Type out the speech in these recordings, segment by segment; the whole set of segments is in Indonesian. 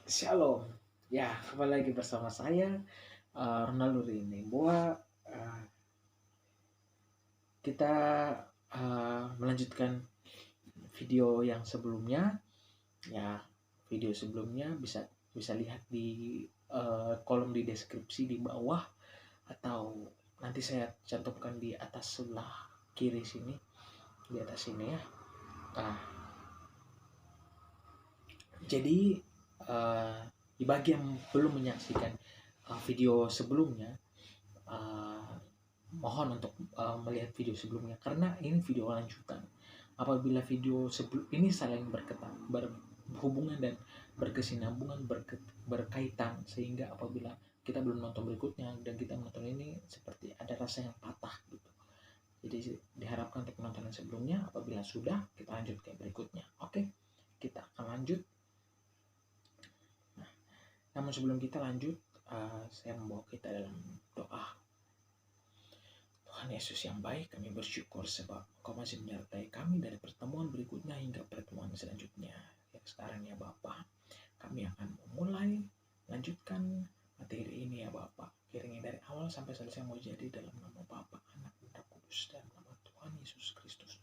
Shalom. Ya, kembali lagi bersama saya Ronaldo ini. Bahwa uh, kita melanjutkan video yang sebelumnya. Ya, video sebelumnya bisa bisa lihat di kolom di deskripsi di bawah, atau nanti saya cantumkan di atas sebelah kiri sini, di atas sini ya. Nah, jadi di bagi yang belum menyaksikan video sebelumnya, uh, mohon untuk melihat video sebelumnya karena ini video lanjutan. Apabila video sebelum ini saling berhubungan dan berkesinambungan, berkaitan, sehingga apabila kita belum nonton berikutnya dan kita menonton ini seperti ada rasa yang patah gitu. Jadi diharapkan untuk menonton yang sebelumnya, apabila sudah kita lanjut ke berikutnya. Oke, kita akan lanjut. Nah, namun sebelum kita lanjut, saya membawa kita dalam doa. Tuhan Yesus yang baik, kami bersyukur sebab Engkau masih menyertai kami dari pertemuan berikutnya hingga pertemuan selanjutnya. Yang sekarang ya Bapa, kami akan memulai lanjutkan materi ini ya Bapa. Kiranya dari awal sampai selesai mau jadi dalam nama Bapa, Anak, dan Roh Kudus, dan nama Tuhan Yesus Kristus.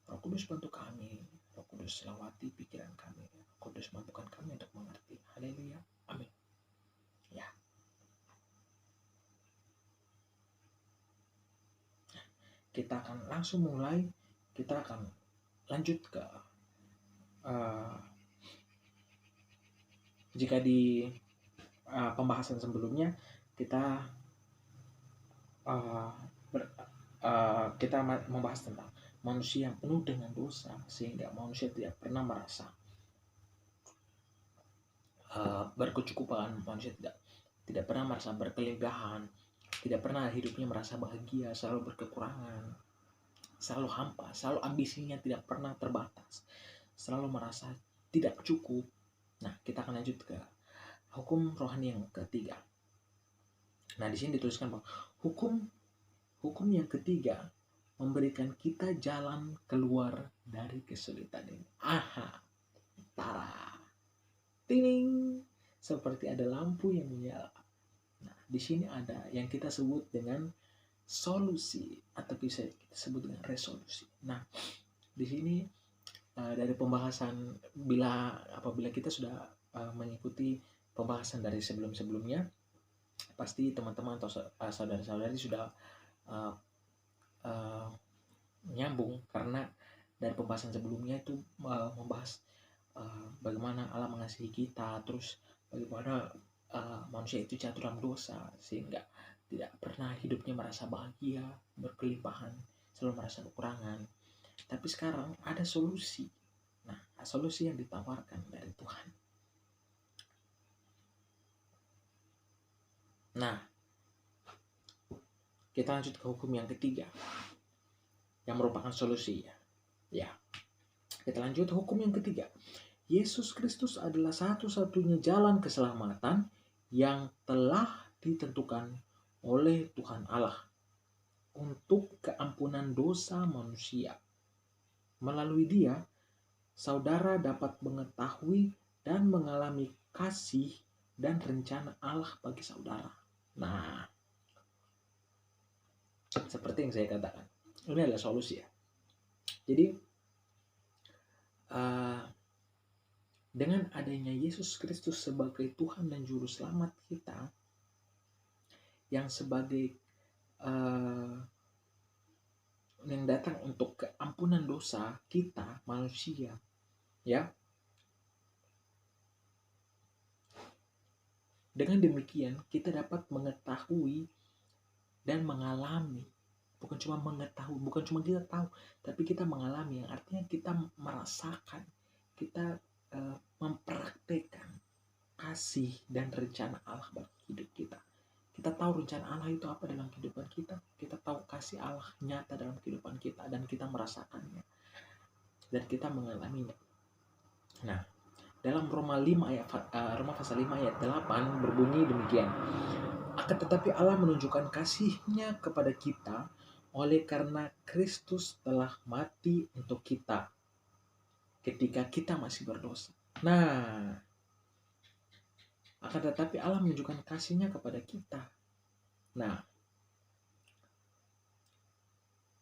Roh Kudus bantu kami, Roh Kudus selawati pikiran kami, Roh Kudus mampukan kami untuk mengerti. Haleluya, amin. Ya, kita akan langsung mulai. Kita akan lanjut ke jika di pembahasan sebelumnya kita kita membahas tentang manusia yang penuh dengan dosa, sehingga manusia tidak pernah merasa berkecukupan, manusia tidak pernah merasa berkelegahan, tidak pernah hidupnya merasa bahagia, selalu berkekurangan, selalu hampa, selalu ambisinya tidak pernah terbatas, selalu merasa tidak cukup. Nah, kita akan lanjut ke hukum rohani yang ketiga. Nah, di sini dituliskan bahwa hukum yang ketiga memberikan kita jalan keluar dari kesulitan ini. Aha, tara, tining, seperti ada lampu yang menyala. Nah, di sini ada yang kita sebut dengan solusi, atau bisa kita sebut dengan resolusi. Nah, di sini dari pembahasan, apabila kita sudah mengikuti pembahasan dari sebelum-sebelumnya, pasti teman-teman atau saudara-saudari sudah nyambung, karena dari pembahasan sebelumnya itu membahas bagaimana Allah mengasihi kita, terus bagaimana manusia itu jatuh dalam dosa sehingga tidak pernah hidupnya merasa bahagia, berkelimpahan, selalu merasa kekurangan. Tapi sekarang ada solusi. Nah, solusi yang ditawarkan dari Tuhan. Nah, kita lanjut ke hukum yang ketiga yang merupakan solusi ya. Ya, kita lanjut hukum yang ketiga. Yesus Kristus adalah satu-satunya jalan keselamatan yang telah ditentukan oleh Tuhan Allah untuk keampunan dosa manusia. Melalui Dia, saudara dapat mengetahui dan mengalami kasih dan rencana Allah bagi saudara. Nah, seperti yang saya katakan, ini adalah solusi ya. Jadi dengan adanya Yesus Kristus sebagai Tuhan dan Juru Selamat kita, yang sebagai yang datang untuk keampunan dosa kita manusia, ya. Dengan demikian kita dapat mengetahui dan mengalami, bukan cuma mengetahui, bukan cuma kita tahu, tapi kita mengalami, yang artinya kita merasakan, kita mempraktekkan kasih dan rencana Allah bagi hidup kita. Kita tahu rencana Allah itu apa dalam kehidupan kita. Kita tahu kasih Allah nyata dalam kehidupan kita, dan kita merasakannya dan kita mengalaminya. Nah, dalam Roma pasal 5 ayat 8 berbunyi demikian. Akan tetapi Allah menunjukkan kasih-Nya kepada kita oleh karena Kristus telah mati untuk kita ketika kita masih berdosa. Nah, Akan tetapi Allah menunjukkan kasih-Nya kepada kita. Nah,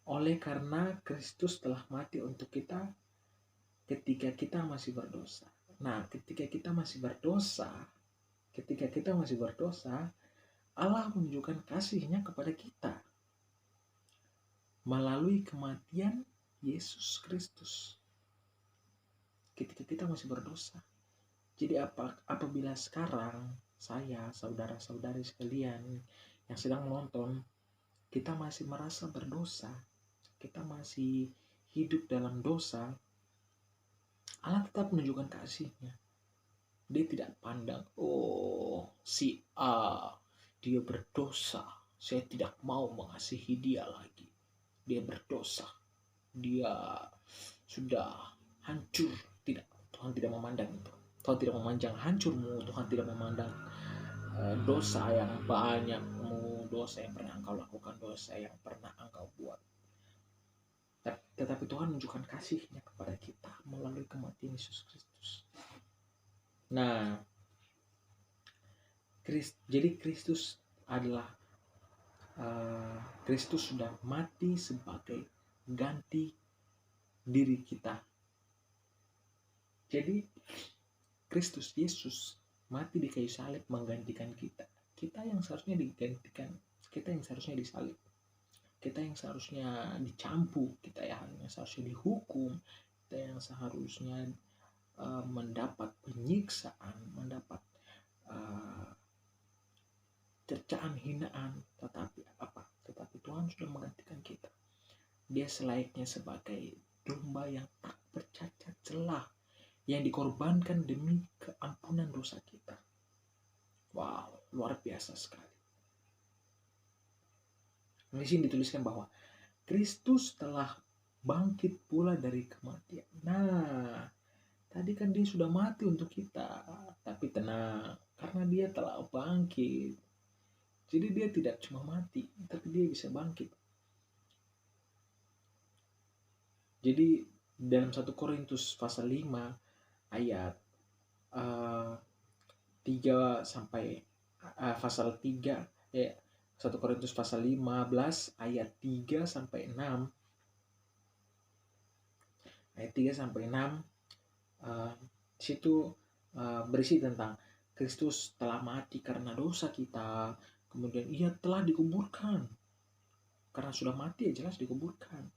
oleh karena Kristus telah mati untuk kita ketika kita masih berdosa. Nah, ketika kita masih berdosa, Allah menunjukkan kasih-Nya kepada kita melalui kematian Yesus Kristus ketika kita masih berdosa. Jadi apabila sekarang saya, saudara-saudari sekalian yang sedang menonton, kita masih merasa berdosa, kita masih hidup dalam dosa, Allah tetap menunjukkan kasih-Nya. Dia tidak pandang, oh si A, dia berdosa, saya tidak mau mengasihi dia lagi. Dia berdosa, dia sudah hancur. Tidak, Tuhan tidak memandang itu. Tuhan tidak memandang hancurmu, Tuhan tidak memandang dosa yang banyakmu, dosa yang pernah engkau lakukan, dosa yang pernah engkau buat. Tetapi Tuhan menunjukkan kasih-Nya kepada kita melalui kematian Yesus Kristus. Nah, jadi Kristus adalah Kristus sudah mati sebagai ganti diri kita. Jadi Kristus Yesus mati di kayu salib menggantikan kita. Kita yang seharusnya digantikan, kita yang seharusnya disalib, kita yang seharusnya dicambuk, kita yang seharusnya dihukum, kita yang seharusnya mendapat penyiksaan, mendapat cercaan, hinaan, tetapi Tuhan sudah menggantikan kita. Dia selayaknya sebagai domba yang tak bercacat celah, yang dikorbankan demi keampunan dosa kita. Wow, luar biasa sekali. Di sini dituliskan bahwa Kristus telah bangkit pula dari kematian. Nah, tadi kan dia sudah mati untuk kita, tapi tenang, karena dia telah bangkit. Jadi dia tidak cuma mati, tapi dia bisa bangkit. Jadi dalam 1 Korintus pasal 5 ayat 3 sampai pasal 3 1 Korintus pasal 15 ayat 3 sampai 6. Ayat 3 sampai 6 situ berisi tentang Kristus telah mati karena dosa kita. Kemudian ia telah dikuburkan. Karena sudah mati ya jelas dikuburkan.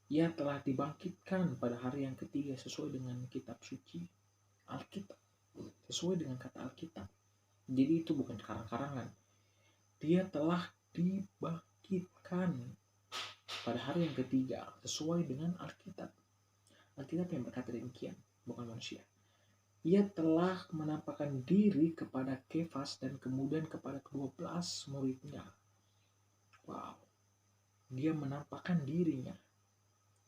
Ia telah dibangkitkan pada hari yang ketiga sesuai dengan kitab suci Alkitab. Sesuai dengan kata Alkitab. Jadi itu bukan karang-karangan. Dia telah dibangkitkan pada hari yang ketiga sesuai dengan Alkitab. Alkitab yang berkata demikian, bukan manusia. Ia telah menampakkan diri kepada Kefas dan kemudian kepada 12 muridnya. Wow. Dia menampakkan dirinya.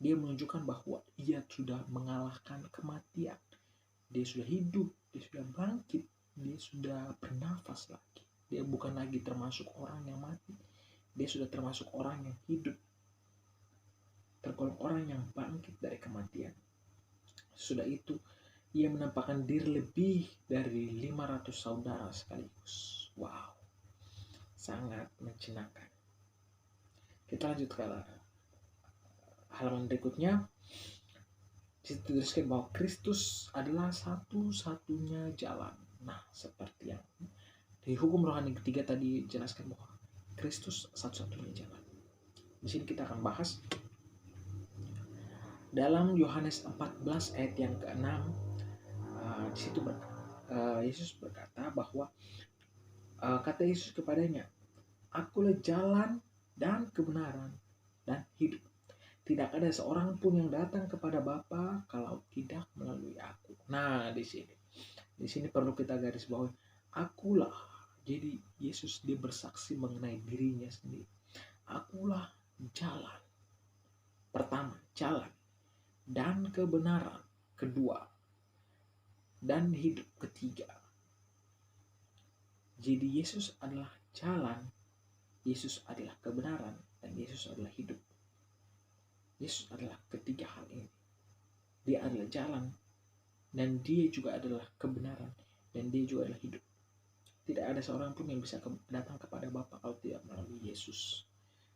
Dia menunjukkan bahwa ia sudah mengalahkan kematian. Dia sudah hidup, dia sudah bangkit, dia sudah bernafas lagi. Dia bukan lagi termasuk orang yang mati. Dia sudah termasuk orang yang hidup. Tergolong orang yang bangkit dari kematian. Sudah itu, ia menampakkan diri lebih dari 500 saudara sekaligus. Wow, sangat menyenangkan. Kita lanjut ke halaman berikutnya. Dituliskan bahwa Kristus adalah satu-satunya jalan. Nah, seperti yang di hukum rohani ketiga tadi jelaskan bahwa Kristus satu-satunya jalan. Di sini kita akan bahas dalam Yohanes 14 ayat yang ke-6. Di situ Yesus berkata bahwa kata Yesus kepadanya, "Akulah jalan dan kebenaran dan hidup. Tidak ada seorang pun yang datang kepada Bapa kalau tidak melalui aku." Nah, di sini perlu kita garis bawahi, akulah. Jadi Yesus dia bersaksi mengenai dirinya sendiri. Akulah jalan. Pertama, jalan. Dan kebenaran. Kedua. Dan hidup. Ketiga. Jadi Yesus adalah jalan. Yesus adalah kebenaran. Dan Yesus adalah hidup. Yesus adalah ketiga hal ini. Dia adalah jalan. Dan dia juga adalah kebenaran. dan dia juga adalah hidup. Tidak ada seorang pun yang bisa datang kepada Bapa kalau tidak melalui Yesus,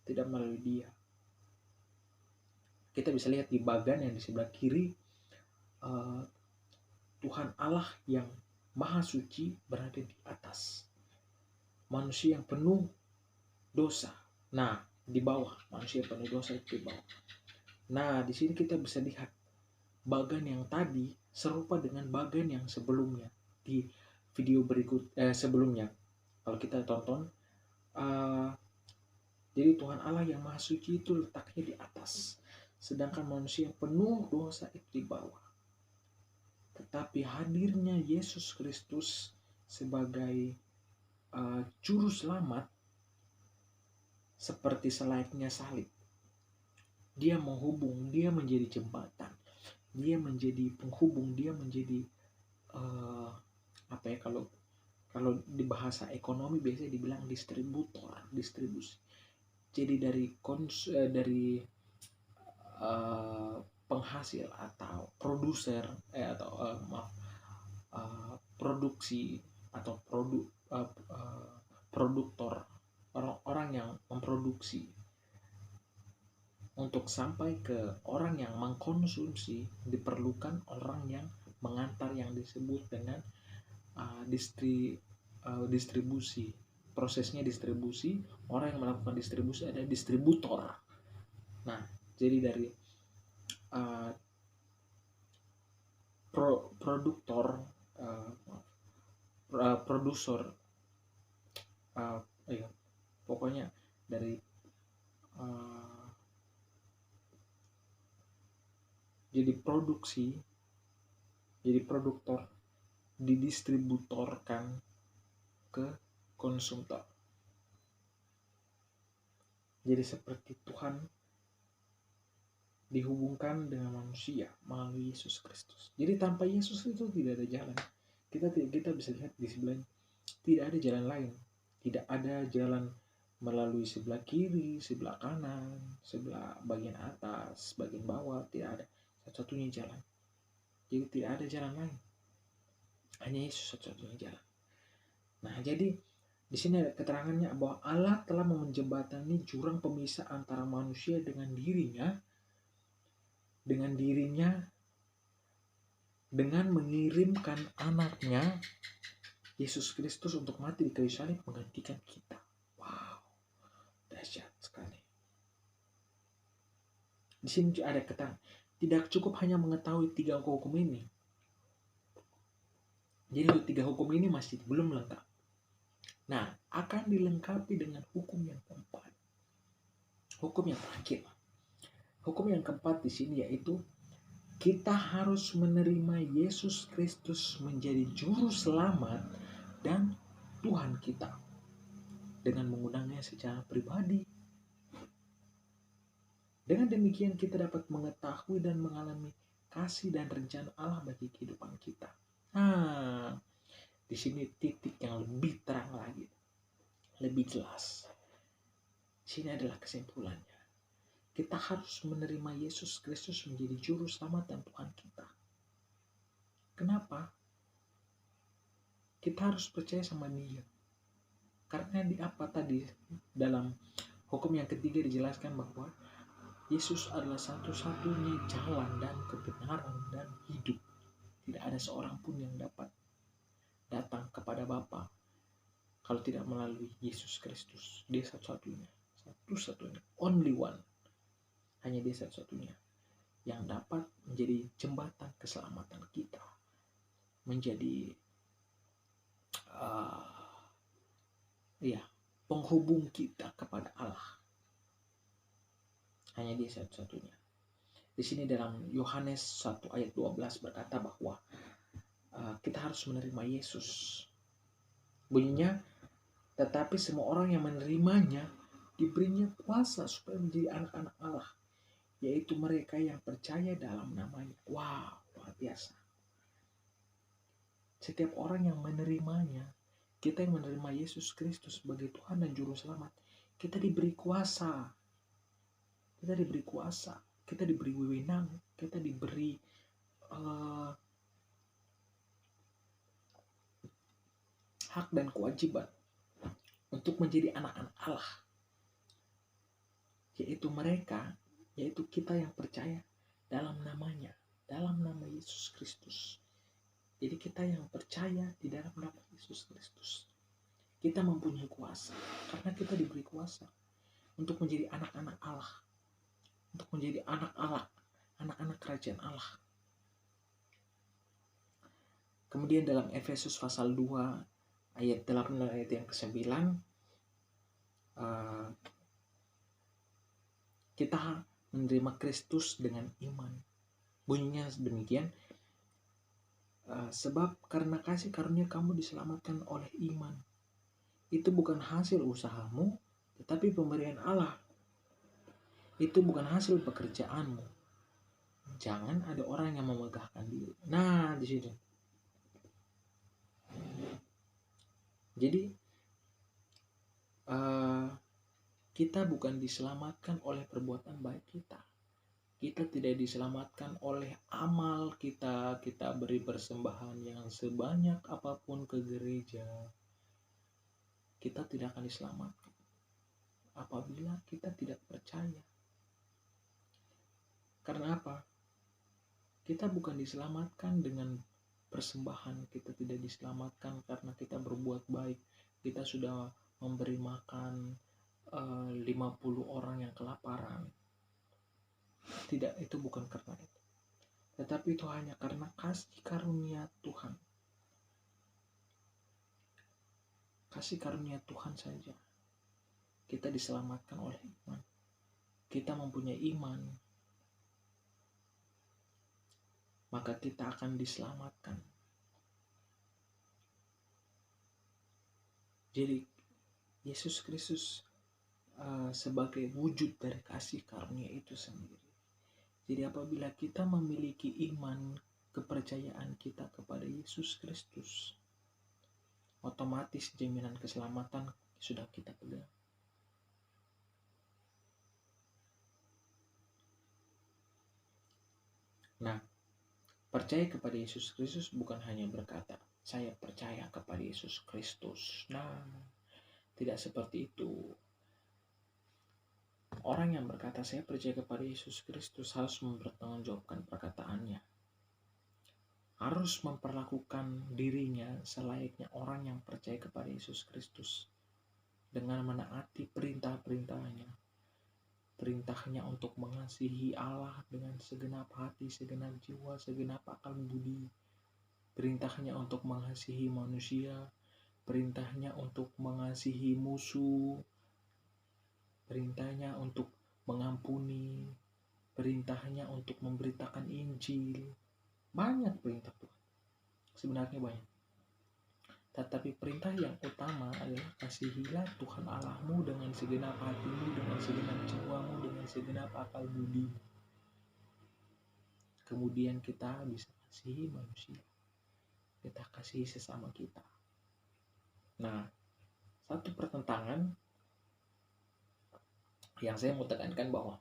tidak melalui Dia. Kita bisa lihat di bagan yang di sebelah kiri, Tuhan Allah yang Maha Suci berada di atas, manusia yang penuh dosa. Nah, di bawah, manusia yang penuh dosa itu di bawah. Nah, di sini kita bisa lihat bagan yang tadi serupa dengan bagan yang sebelumnya di video sebelumnya. Kalau kita tonton, jadi Tuhan Allah yang Maha Suci itu letaknya di atas, sedangkan manusia yang penuh dosa itu di bawah. Tetapi hadirnya Yesus Kristus sebagai juru selamat seperti selayaknya salib. Dia menghubung, dia menjadi jembatan, dia menjadi penghubung, dia menjadi kalau di bahasa ekonomi biasanya dibilang distribusi. Jadi dari penghasil atau produser produksi atau produktor, orang-orang yang memproduksi untuk sampai ke orang yang mengkonsumsi, diperlukan orang yang mengantar, yang disebut dengan distribusi. Prosesnya distribusi, orang yang melakukan distribusi adalah distributor. Nah, jadi dari produser, pokoknya dari jadi produksi, jadi produktor, didistributorkan ke konsumtor. Jadi seperti Tuhan dihubungkan dengan manusia melalui Yesus Kristus. Jadi tanpa Yesus itu tidak ada jalan. Kita bisa lihat di sebelah, tidak ada jalan lain. Tidak ada jalan melalui sebelah kiri, sebelah kanan, sebelah bagian atas, bagian bawah. Tidak ada. Satu-satunya jalan. Jadi tidak ada jalan lain. Hanya Yesus satu-satunya jalan. Nah, jadi di sini ada keterangannya bahwa Allah telah menjembatani jurang pemisah antara manusia dengan dirinya dengan mengirimkan anaknya Yesus Kristus untuk mati di kayu salib menggantikan kita. Wow, dahsyat sekali. Di sini ada keterangan, tidak cukup hanya mengetahui 3 hukum ini. Jadi 3 hukum ini masih belum lengkap. Nah, akan dilengkapi dengan hukum yang keempat. Hukum yang terakhir. Hukum yang keempat di sini yaitu kita harus menerima Yesus Kristus menjadi juru selamat dan Tuhan kita dengan mengundangnya secara pribadi. Dengan demikian kita dapat mengetahui dan mengalami kasih dan rencana Allah bagi kehidupan kita. Nah, di sini titik yang lebih terang lagi, lebih jelas. Di sini adalah kesimpulannya. Kita harus menerima Yesus Kristus menjadi juru selamat dan Tuhan kita. Kenapa? Kita harus percaya sama Dia. Karena di apa tadi dalam hukum yang ketiga dijelaskan bahwa Yesus adalah satu-satunya jalan dan kebenaran dan hidup. Tidak ada seorang pun yang dapat datang kepada Bapa kalau tidak melalui Yesus Kristus. Dia satu-satunya, only one. Hanya Dia satu-satunya yang dapat menjadi jembatan keselamatan kita, menjadi penghubung kita kepada Allah. Hanya Dia satu-satunya. Di sini dalam Yohanes 1 ayat 12 berkata bahwa kita harus menerima Yesus. Bunyinya, tetapi semua orang yang menerimanya diberinya kuasa supaya menjadi anak-anak Allah, yaitu mereka yang percaya dalam namanya. Wow, luar biasa. Setiap orang yang menerimanya, kita yang menerima Yesus Kristus sebagai Tuhan dan Juru Selamat, kita diberi kuasa. Kita diberi kuasa, kita diberi wewenang, kita diberi hak dan kewajiban untuk menjadi anak-anak Allah, yaitu kita yang percaya dalam namanya, dalam nama Yesus Kristus. Jadi kita yang percaya di dalam nama Yesus Kristus, kita mempunyai kuasa, karena kita diberi kuasa untuk menjadi anak-anak Allah, untuk menjadi anak Allah, anak-anak kerajaan Allah. Kemudian dalam Efesus pasal 2 ayat 8 dan ayat yang ke-9, kita menerima Kristus dengan iman. Bunyinya demikian, sebab karena kasih karunia kamu diselamatkan oleh iman. Itu bukan hasil usahamu, tetapi pemberian Allah. Itu bukan hasil pekerjaanmu. Jangan ada orang yang memegahkan diri. Nah, di situ. Jadi kita bukan diselamatkan oleh perbuatan baik kita. Kita tidak diselamatkan oleh amal kita. Kita beri persembahan yang sebanyak apapun ke gereja. Kita tidak akan diselamatkan apabila kita tidak percaya. Karena apa? Kita bukan diselamatkan dengan persembahan. Kita tidak diselamatkan karena kita berbuat baik. Kita sudah memberi makan 50 orang yang kelaparan. Tidak, itu bukan karena itu. Tetapi itu hanya karena kasih karunia Tuhan. Kasih karunia Tuhan saja. Kita diselamatkan oleh iman. Kita mempunyai iman, maka kita akan diselamatkan. Jadi Yesus Kristus sebagai wujud dari kasih karunia itu sendiri. Jadi apabila kita memiliki iman, kepercayaan kita kepada Yesus Kristus, otomatis jaminan keselamatan sudah kita pegang. Nah, percaya kepada Yesus Kristus bukan hanya berkata, saya percaya kepada Yesus Kristus. Nah, tidak seperti itu. Orang yang berkata saya percaya kepada Yesus Kristus harus mempertanggungjawabkan perkataannya. Harus memperlakukan dirinya selayaknya orang yang percaya kepada Yesus Kristus. Dengan menaati perintah-perintahnya. Perintahnya untuk mengasihi Allah dengan segenap hati, segenap jiwa, segenap akal budi. Perintahnya untuk mengasihi manusia. Perintahnya untuk mengasihi musuh. Perintahnya untuk mengampuni, perintahnya untuk memberitakan Injil. Banyak perintah Tuhan, sebenarnya banyak. Tetapi perintah yang utama adalah kasihilah Tuhan Allahmu dengan segenap hatimu, dengan segenap jiwamu, dengan segenap akal budi. Kemudian kita bisa kasihi manusia, kita kasihi sesama kita. Nah, satu pertentangan yang saya mau tekankan bahwa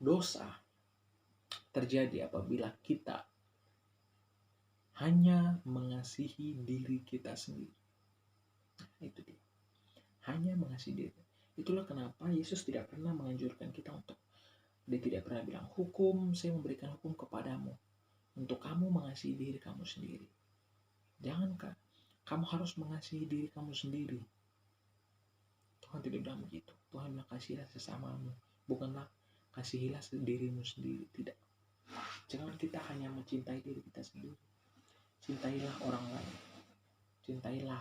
dosa terjadi apabila kita hanya mengasihi diri kita sendiri. Itu dia. Hanya mengasihi diri. Itulah kenapa Yesus tidak pernah menganjurkan kita untuk, dia tidak pernah bilang, hukum, saya memberikan hukum kepadamu untuk kamu mengasihi diri kamu sendiri. Jangankan, kamu harus mengasihi diri kamu sendiri. Tuhan tidak bilang begitu. Tuhan bilang kasihilah sesamamu, bukanlah kasihilah dirimu sendiri. Tidak. Jangan kita hanya mencintai diri kita sendiri. Cintailah orang lain. Cintailah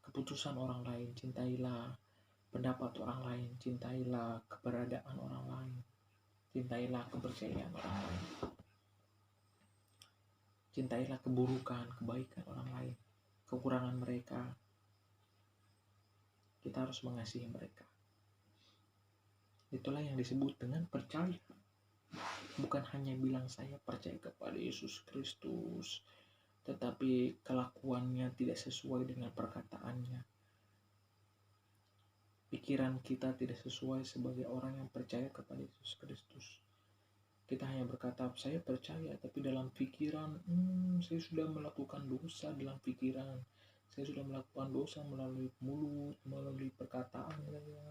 keputusan orang lain. Cintailah pendapat orang lain. Cintailah keberadaan orang lain. Cintailah kepercayaan orang lain. Cintailah keburukan, kebaikan orang lain. Kekurangan mereka. Kita harus mengasihi mereka. Itulah yang disebut dengan percaya. Bukan hanya bilang saya percaya kepada Yesus Kristus, tetapi kelakuannya tidak sesuai dengan perkataannya. Pikiran kita tidak sesuai sebagai orang yang percaya kepada Yesus Kristus. kita hanya berkata saya percaya, tapi dalam pikiran saya sudah melakukan dosa dalam pikiran, saya sudah melakukan dosa melalui mulut, melalui perkataan saya,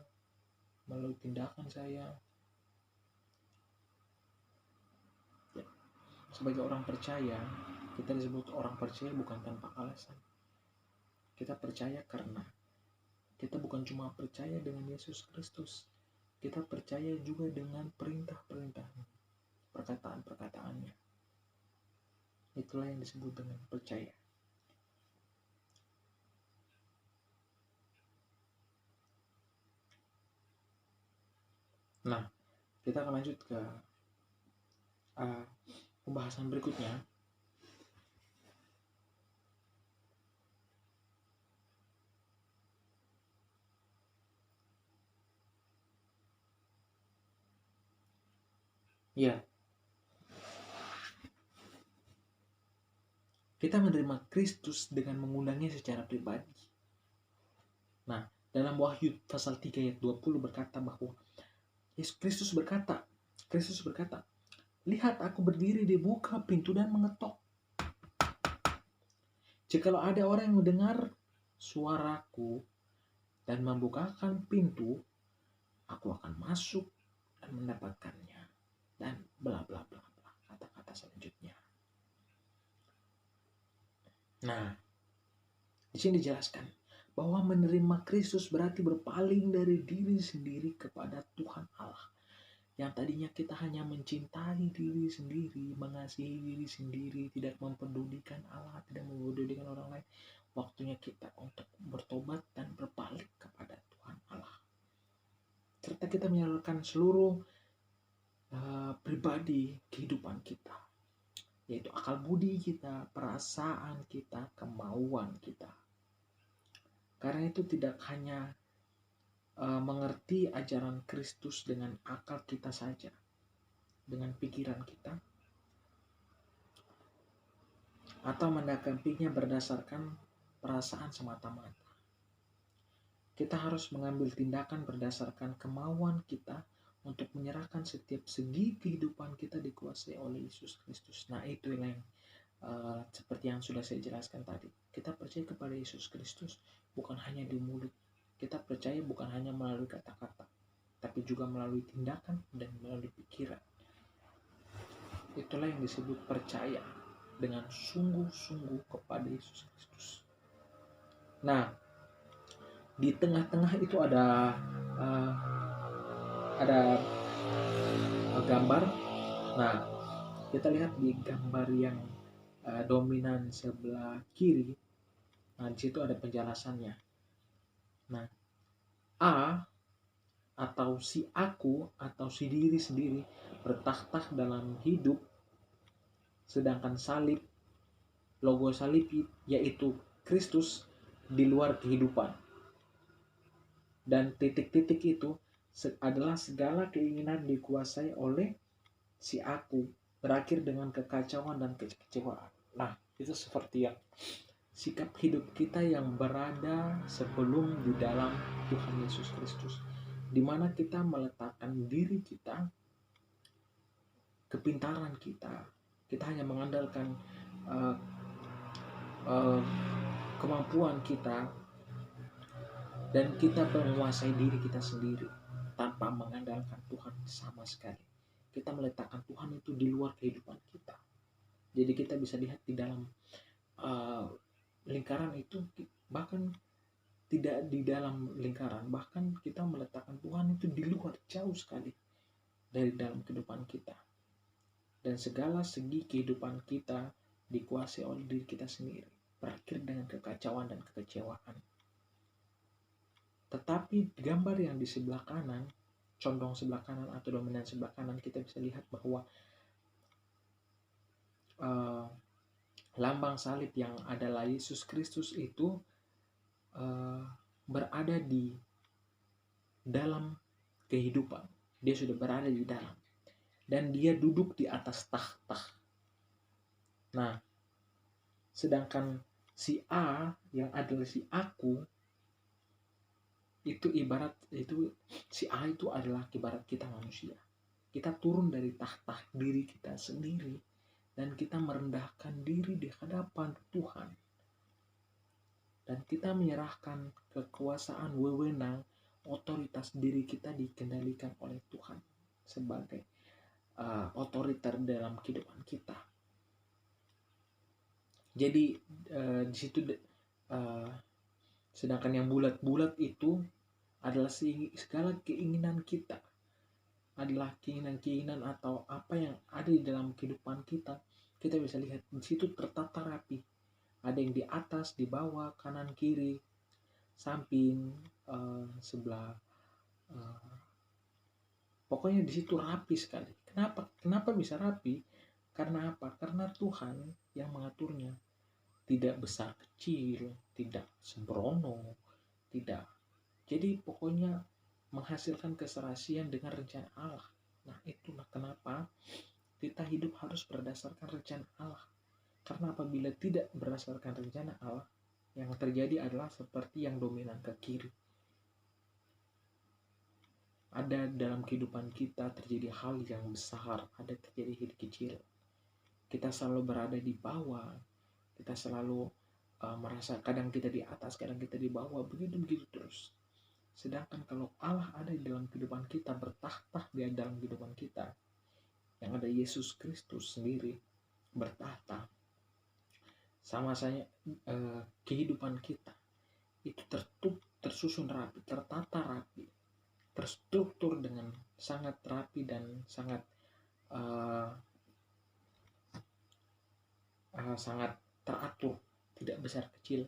melalui tindakan saya. Ya. Sebagai orang percaya, kita disebut orang percaya bukan tanpa alasan. Kita percaya karena kita bukan cuma percaya dengan Yesus Kristus, kita percaya juga dengan perintah-perintahnya, perkataan-perkataannya. Itulah yang disebut dengan percaya. Nah, kita akan lanjut ke pembahasan berikutnya. Ya, kita menerima Kristus dengan mengundangnya secara pribadi. Nah, dalam Wahyu pasal 3 ayat 20 berkata bahwa Yesus Kristus berkata, lihat aku berdiri di buka pintu dan mengetok. Jikalau ada orang yang mendengar suaraku dan membukakan pintu, aku akan masuk dan mendapatkannya. Dan bla bla bla bla, kata-kata selanjutnya. Nah, di sini dijelaskan bahwa menerima Kristus berarti berpaling dari diri sendiri kepada Tuhan Allah. Yang tadinya kita hanya mencintai diri sendiri, mengasihi diri sendiri, tidak mempedulikan Allah, tidak mempedulikan orang lain. Waktunya kita untuk bertobat dan berpaling kepada Tuhan Allah. Serta kita menyalurkan seluruh pribadi kehidupan kita, yaitu akal budi kita, perasaan kita, kemauan kita. Karena itu tidak hanya mengerti ajaran Kristus dengan akal kita saja, dengan pikiran kita, atau menanggapinya berdasarkan perasaan semata-mata. Kita harus mengambil tindakan berdasarkan kemauan kita untuk menyerahkan setiap segi kehidupan kita dikuasai oleh Yesus Kristus. Nah, itu yang seperti yang sudah saya jelaskan tadi. Kita percaya kepada Yesus Kristus bukan hanya di mulut. Kita percaya bukan hanya melalui kata-kata, tapi juga melalui tindakan dan melalui pikiran. Itulah yang disebut percaya dengan sungguh-sungguh kepada Yesus Kristus. Nah, di tengah-tengah itu ada gambar. Nah, kita lihat di gambar yang dominan sebelah kiri. Nah, di situ ada penjelasannya. Nah, A atau si aku atau si diri sendiri bertakhta dalam hidup, sedangkan salib, logo salib yaitu Kristus di luar kehidupan. Dan titik-titik itu adalah segala keinginan dikuasai oleh si aku, berakhir dengan kekacauan dan kekecewaan. Nah, itu seperti yang sikap hidup kita yang berada sebelum di dalam Tuhan Yesus Kristus, di mana kita meletakkan diri kita, kepintaran kita hanya mengandalkan kemampuan kita, dan kita menguasai diri kita sendiri tanpa mengandalkan Tuhan sama sekali. Kita meletakkan Tuhan itu di luar kehidupan kita. Jadi kita bisa lihat di dalam lingkaran itu, bahkan tidak di dalam lingkaran, bahkan kita meletakkan Tuhan itu di luar, jauh sekali dari dalam kehidupan kita. Dan segala segi kehidupan kita dikuasai oleh diri kita sendiri, berakhir dengan kekacauan dan kekecewaan. Tetapi gambar yang di sebelah kanan, condong sebelah kanan atau dominan sebelah kanan, kita bisa lihat bahwa lambang salib yang adalah Yesus Kristus itu berada di dalam kehidupan. Dia sudah berada di dalam, dan dia duduk di atas takhta. Nah, sedangkan si A yang adalah si aku itu si A itu adalah ibarat kita manusia. Kita turun dari tahta diri kita sendiri dan kita merendahkan diri di hadapan Tuhan. Dan kita menyerahkan kekuasaan, wewenang, otoritas diri kita dikendalikan oleh Tuhan sebagai otoriter dalam kehidupan kita. Jadi di situ sedangkan yang bulat-bulat itu adalah segala keinginan kita, adalah keinginan-keinginan atau apa yang ada di dalam kehidupan kita. Kita bisa lihat di situ tertata rapi. Ada yang di atas, di bawah, kanan, kiri, samping, sebelah. Pokoknya di situ rapi sekali. Kenapa bisa rapi? Karena apa? Karena Tuhan yang mengaturnya. Tidak besar kecil, tidak sembrono, tidak. Jadi pokoknya menghasilkan keserasian dengan rencana Allah. Nah, itulah kenapa kita hidup harus berdasarkan rencana Allah. Karena apabila tidak berdasarkan rencana Allah, yang terjadi adalah seperti yang dominan ke kiri. Ada dalam kehidupan kita terjadi hal yang besar, ada terjadi hal kecil. Kita selalu berada di bawah, kita selalu merasa kadang kita di atas, kadang kita di bawah, begitu terus. Sedangkan kalau Allah ada di dalam kehidupan kita, bertahta di dalam kehidupan kita, yang ada Yesus Kristus sendiri bertahta, sama saya kehidupan kita itu tersusun rapi, tertata rapi, terstruktur dengan sangat rapi dan sangat sangat teratur, tidak besar kecil,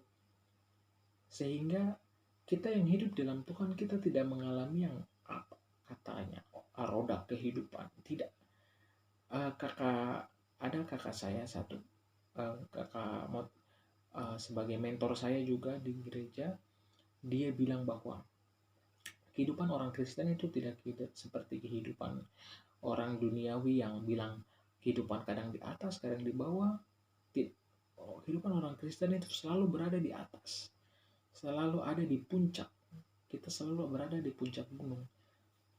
sehingga kita yang hidup dalam Tuhan, kita tidak mengalami yang apa katanya roda kehidupan. Tidak. Kakak saya satu, kakak sebagai mentor saya juga di gereja, dia bilang bahwa kehidupan orang Kristen itu tidak seperti kehidupan orang duniawi yang bilang kehidupan kadang di atas, kadang di bawah. Kehidupan orang Kristen itu selalu berada di atas, selalu ada di puncak. Kita selalu berada di puncak gunung.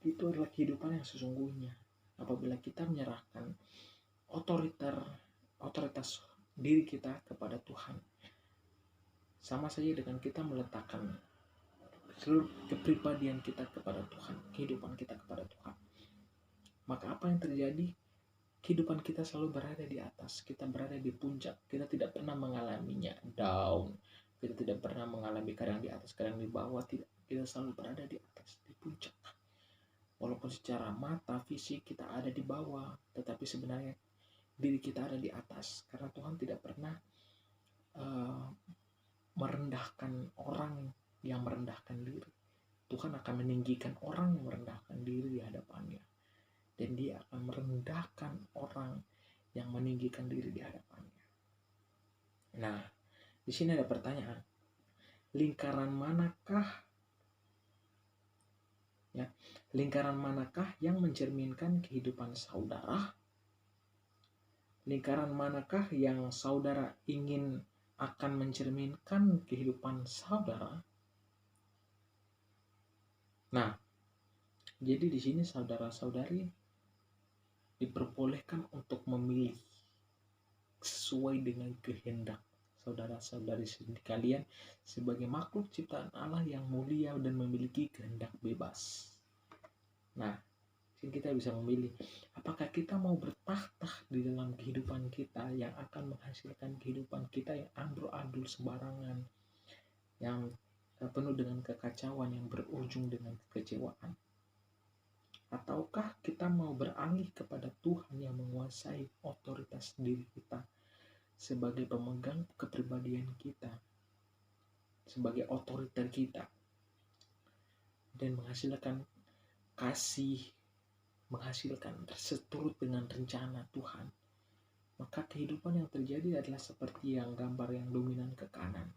Itu adalah kehidupan yang sesungguhnya. Apabila kita menyerahkan otoritas diri kita kepada Tuhan, sama saja dengan kita meletakkan seluruh kepribadian kita kepada Tuhan, kehidupan kita kepada Tuhan. Maka apa yang terjadi? Kehidupan kita selalu berada di atas, kita berada di puncak, kita tidak pernah mengalaminya down, kita tidak pernah mengalami kadang di atas, kadang di bawah, tidak, kita selalu berada di atas, di puncak. Walaupun secara mata, fisik kita ada di bawah, tetapi sebenarnya diri kita ada di atas, karena Tuhan tidak pernah merendahkan orang yang merendahkan diri. Tuhan akan meninggikan orang yang merendahkan diri di hadapannya. Dan dia akan merendahkan orang yang meninggikan diri di hadapannya. Nah, di sini ada pertanyaan. Lingkaran manakah yang mencerminkan kehidupan saudara? Lingkaran manakah yang saudara ingin akan mencerminkan kehidupan saudara? Nah, jadi di sini saudara-saudari diperbolehkan untuk memilih sesuai dengan kehendak saudara-saudari kalian sebagai makhluk ciptaan Allah yang mulia dan memiliki kehendak bebas. Nah, kita bisa memilih apakah kita mau bertahta di dalam kehidupan kita yang akan menghasilkan kehidupan kita yang amburadul sembarangan, yang penuh dengan kekacauan yang berujung dengan kekecewaan. Ataukah kita mau beralih kepada Tuhan yang menguasai otoritas diri kita sebagai pemegang kepribadian kita, sebagai otoriter kita, dan menghasilkan kasih, menghasilkan seturut dengan rencana Tuhan. Maka kehidupan yang terjadi adalah seperti yang gambar yang dominan ke kanan,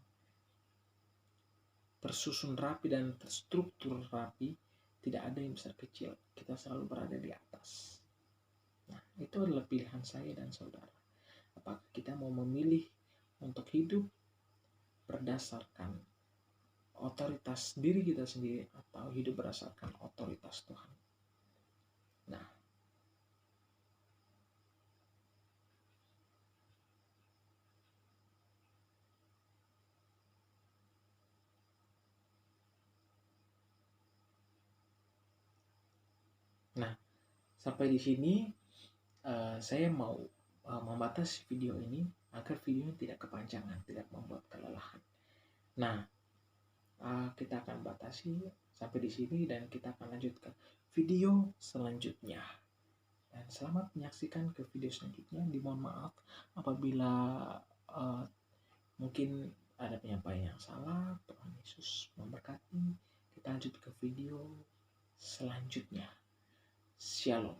tersusun rapi dan terstruktur rapi. Tidak ada yang besar kecil, kita selalu berada di atas. Nah, itu adalah pilihan saya dan saudara. Apakah kita mau memilih untuk hidup berdasarkan otoritas diri kita sendiri atau hidup berdasarkan otoritas Tuhan? Nah, Sampai di sini saya mau membatasi video ini agar videonya tidak kepanjangan, tidak membuat kelelahan. Nah, kita akan batasi sampai di sini dan kita akan lanjut ke video selanjutnya. Dan selamat menyaksikan ke video selanjutnya. Dimohon maaf apabila mungkin ada penyampaian yang salah. Tuhan Yesus memberkati. Kita lanjut ke video selanjutnya. Shalom.